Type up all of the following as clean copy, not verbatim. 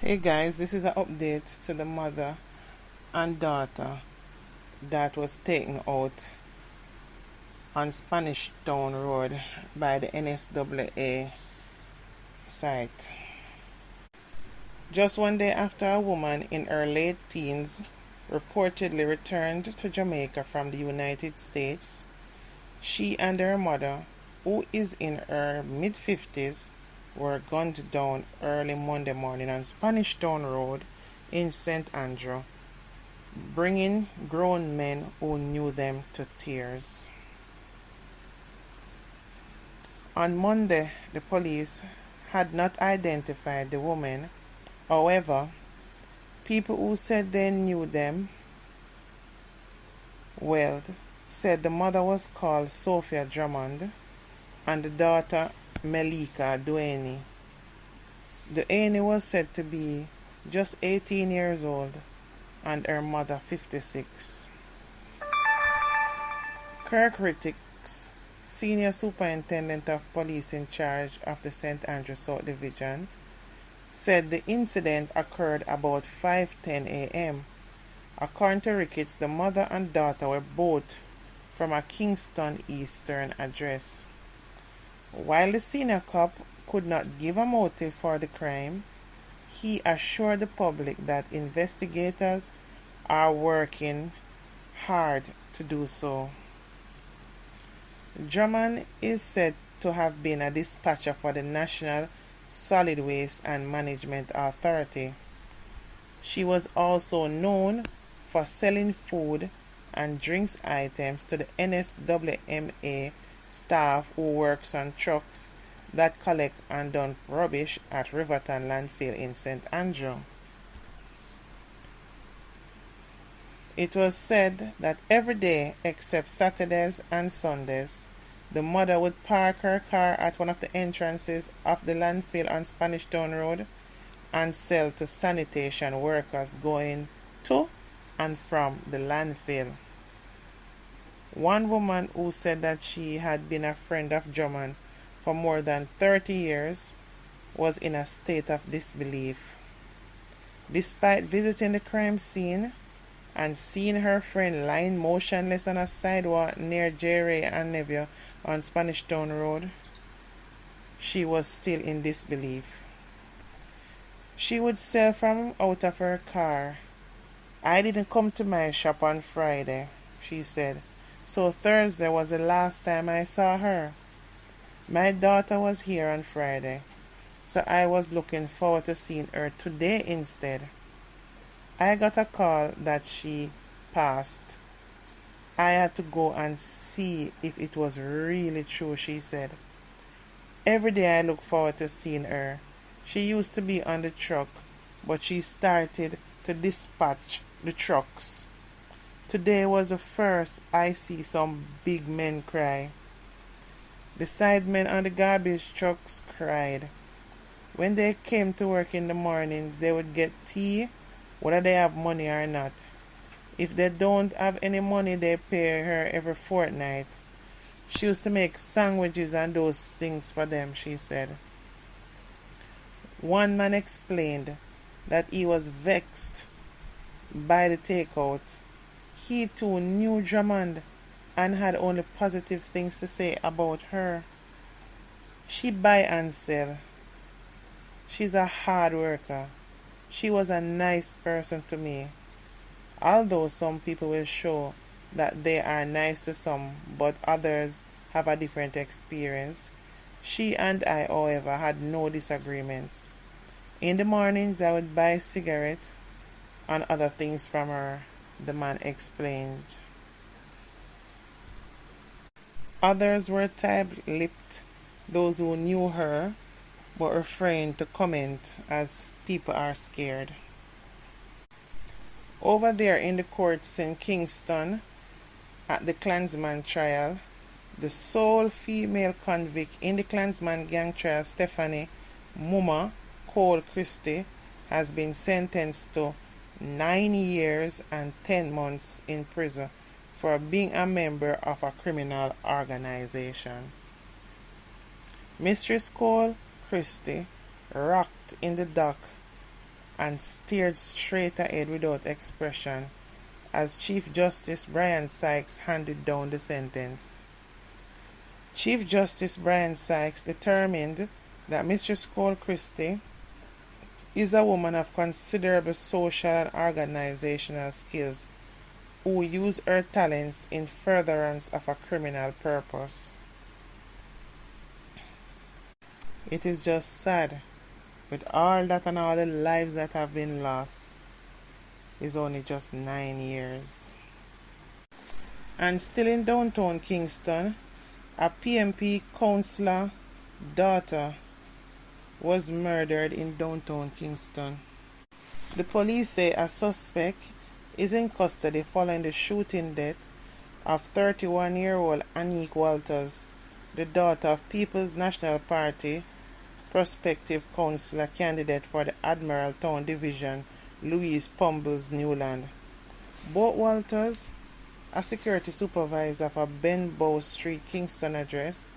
Hey guys, this is an update to the mother and daughter that was taken out on Spanish Town Road by the NSAA site. Just one day after a woman in her late teens reportedly returned to Jamaica from the United States, she and her mother, who is in her mid-50s, were gunned down early Monday morning on Spanish Town Road in St. Andrew, bringing grown men who knew them to tears. On Monday, the police had not identified the women. However, people who said they knew them well said the mother was called Sophia Drummond and the daughter Melika Duane. Duane was said to be just 18 years old and her mother 56. Kirk Rittix, Senior Superintendent of Police in charge of the St. Andrew South Division, said the incident occurred about 5:10 a.m. According to Ricketts, the mother and daughter were both from a Kingston Eastern address. While the senior cop could not give a motive for the crime, he assured the public that investigators are working hard to do so. Drummond is said to have been a dispatcher for the National Solid Waste and Management Authority. She was also known for selling food and drinks items to the NSWMA staff who works on trucks that collect and dump rubbish at Riverton landfill in St. Andrew. It was said that every day except Saturdays and Sundays, the mother would park her car at one of the entrances of the landfill on Spanish Town Road and sell to sanitation workers going to and from the landfill. One woman who said that she had been a friend of Drummond for more than 30 years was in a state of disbelief. Despite visiting the crime scene and seeing her friend lying motionless on a sidewalk near J. Ray and Neville on Spanish Town Road, she was still in disbelief. She would sell from out of her car. "I didn't come to my shop on Friday," she said, "so Thursday was the last time I saw her. My daughter was here on Friday, so I was looking forward to seeing her today instead. I got a call that she passed. I had to go and see if it was really true," she said. "Every day I look forward to seeing her. She used to be on the truck, but she started to dispatch the trucks. Today was the first I see some big men cry. The sidemen on the garbage trucks cried. When they came to work in the mornings, they would get tea, whether they have money or not. If they don't have any money, they pay her every fortnight. She used to make sandwiches and those things for them," she said. One man explained that he was vexed by the takeout. He too knew Drummond and had only positive things to say about her. "She buy and sell. She's a hard worker. She was a nice person to me. Although some people will show that they are nice to some, but others have a different experience. She and I, however, had no disagreements. In the mornings I would buy cigarettes and other things from her," the man explained. Others were tight-lipped, those who knew her but refrained to comment as people are scared. Over there in the courts in Kingston, at the Klansman trial, the sole female convict in the Klansman gang trial, Stephanie "Mumma" Cole Christie, has been sentenced to 9 years and 10 months in prison for being a member of a criminal organization. Mistress Cole Christie rocked in the dock and stared straight ahead without expression as Chief Justice Brian Sykes handed down the sentence. Chief Justice Brian Sykes determined that Mistress Cole Christie is a woman of considerable social and organizational skills who used her talents in furtherance of a criminal purpose. It is just sad, with all that and all the lives that have been lost, is only just 9 years. And still in downtown Kingston, a PNP Counclr daughter was murdered in downtown Kingston. The police say a suspect is in custody following the shooting death of 31-year-old Anique Walters, the daughter of People's National Party prospective councillor candidate for the Admiraltown Division, Louise Pumbles Newland. Both Walters, a security supervisor for Benbow Street, Kingston address,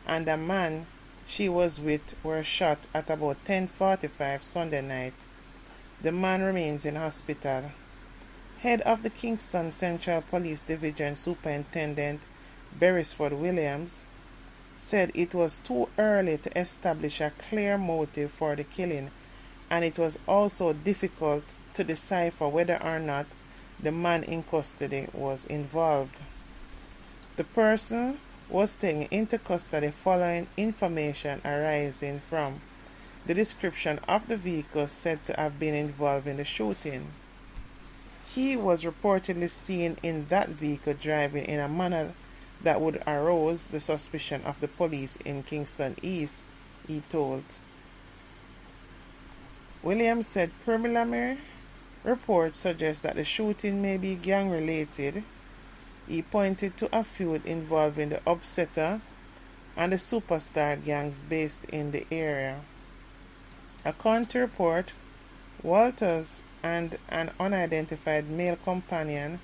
and a man she was with were shot at about 10:45 Sunday night. The man remains in hospital. Head of the Kingston Central Police Division Superintendent Beresford Williams said it was too early to establish a clear motive for the killing, and it was also difficult to decipher whether or not the man in custody was involved. The person was taken into custody following information arising from the description of the vehicle said to have been involved in the shooting. He was reportedly seen in that vehicle driving in a manner that would arouse the suspicion of the police in Kingston East, he told. Williams said preliminary reports suggest that the shooting may be gang-related. He pointed to a feud involving the Upsetter and the Superstar gangs based in the area. According to report, Walters and an unidentified male companion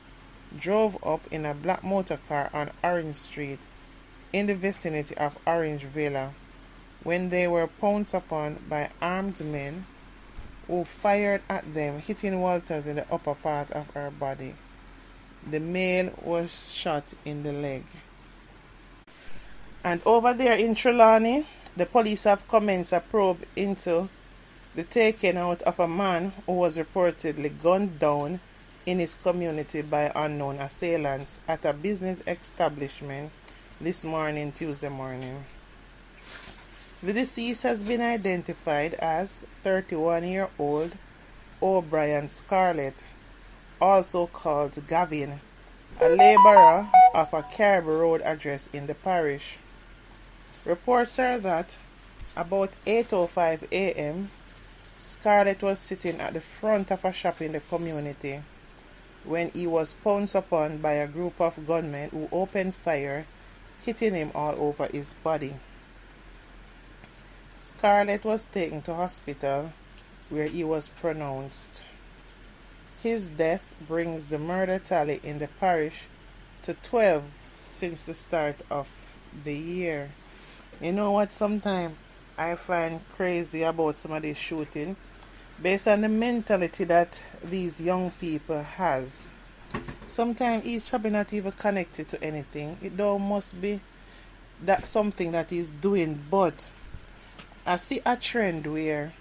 drove up in a black motor car on Orange Street in the vicinity of Orange Villa when they were pounced upon by armed men who fired at them, hitting Walters in the upper part of her body. The male was shot in the leg. And over there in Trelawny, the police have commenced a probe into the taking out of a man who was reportedly gunned down in his community by unknown assailants at a business establishment this morning, Tuesday morning. The deceased has been identified as 31-year-old O'Brien Scarlett, also called Gavin, a labourer of a Caribou Road address in the parish. Reports are that about 8:05 a.m., Scarlett was sitting at the front of a shop in the community when he was pounced upon by a group of gunmen who opened fire, hitting him all over his body. Scarlett was taken to hospital where he was pronounced. His death brings the murder tally in the parish to 12 since the start of the year. You know what sometimes I find crazy about some of this shooting? Based on the mentality that these young people has. Sometimes he's probably not even connected to anything. It don't must be that something that he's doing, but I see a trend where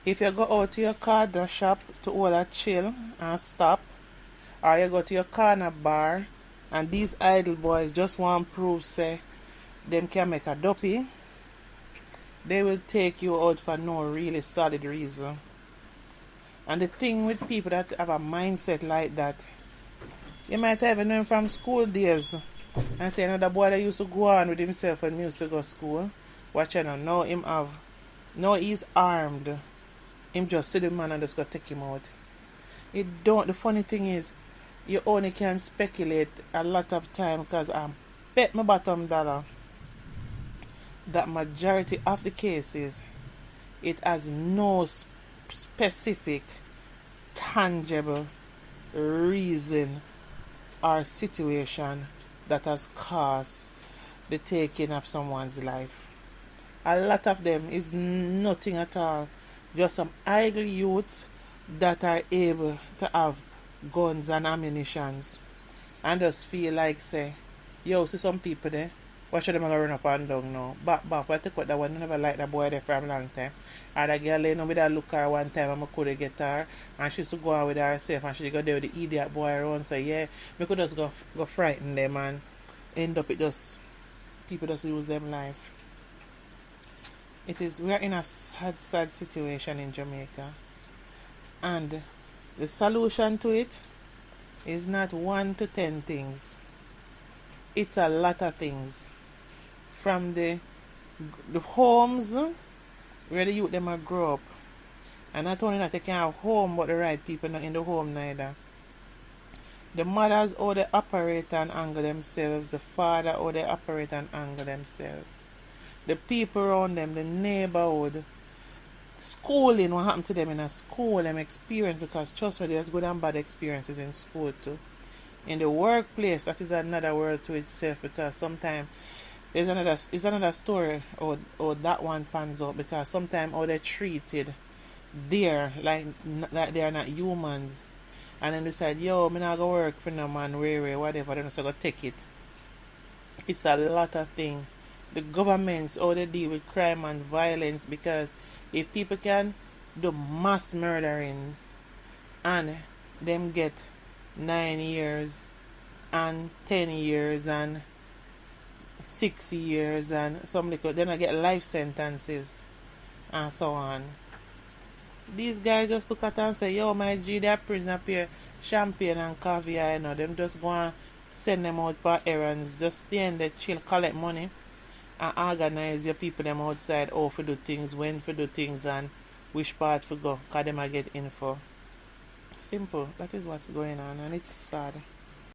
if you go out to your corner shop to hold a chill and stop, or you go to your corner bar and these idle boys just want to prove say them can make a dopey, they will take you out for no really solid reason. And the thing with people that have a mindset like that, you might have even known from school days and say another boy that used to go on with himself and used to go to school. Watch out now he's armed. Him just see the man and just go take him out. The funny thing is, you only can speculate a lot of time because I bet my bottom dollar that majority of the cases, it has no specific, tangible reason or situation that has caused the taking of someone's life. A lot of them is nothing at all. Just some idle youths that are able to have guns and ammunitions and just feel like say, yo, see some people there, watch them gonna run up and down now. Back, I take out that one, I never like that boy there for a long time. And the girl you know with that look her one time and I could get her and she used to go out with herself and she go there with the idiot boy around, so yeah, we could just go frighten them and end up it just people just lose them life. We are in a sad situation in Jamaica, and the solution to it is not 1 to 10 things. It's a lot of things. From the homes where the youth them a grow up, and not only that they can have home, but the right people not in the home neither. The mothers how they operate and angle themselves, the father how they operate and angle themselves. The people around them, the neighborhood, schooling, what happened to them in a school, them experience, because trust me, there's good and bad experiences in school too. In the workplace, that is another world to itself, because sometimes it's another story how that one pans out, because sometimes how they're treated there like they are not humans, and then decide, yo, me not go work for no man, whatever, then so go take it. It's a lot of things. The governments, how they deal with crime and violence, because if people can do mass murdering and them get 9 years and 10 years and 6 years and some little, then I get life sentences and so on. These guys just look at and say, yo, my G, they're prison up here, champagne and caviar, you know, them just go and send them out for errands, just stay in there, chill, collect money, and organize your people them outside how to do things, when to do things, and which part to go, because them I get info. Simple. That is what's going on, and it's sad.